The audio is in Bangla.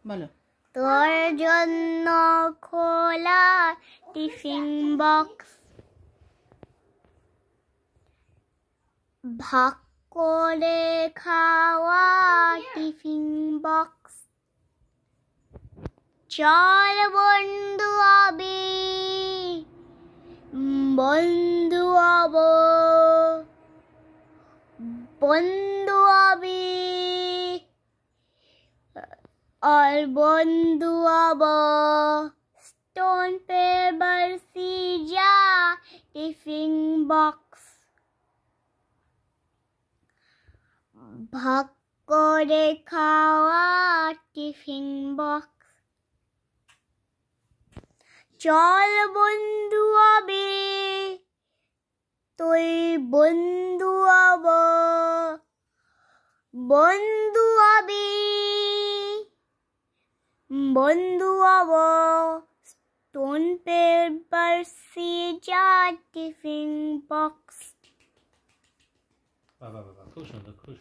বলো। তোর জন্য খোলা টিফিন বক্স, ভাগ করে খাওয়া টিফিন বক্স। চল বন্ধু হবি, বন্ধু হব, বন্ধু হবি, আর বন্ধু হব। স্টোন পেপার সিজা টিফিন বক্স, ভাগ করে খাওয়া টিফিন বক্স। চল বন্ধু হবি, তুই বন্ধু হব, বন্ধু হবি, বন্ধু হব। স্টোন পেপার সিজা টিফিন বক্স। বাবা বাবা, খুব সুন্দর, খুব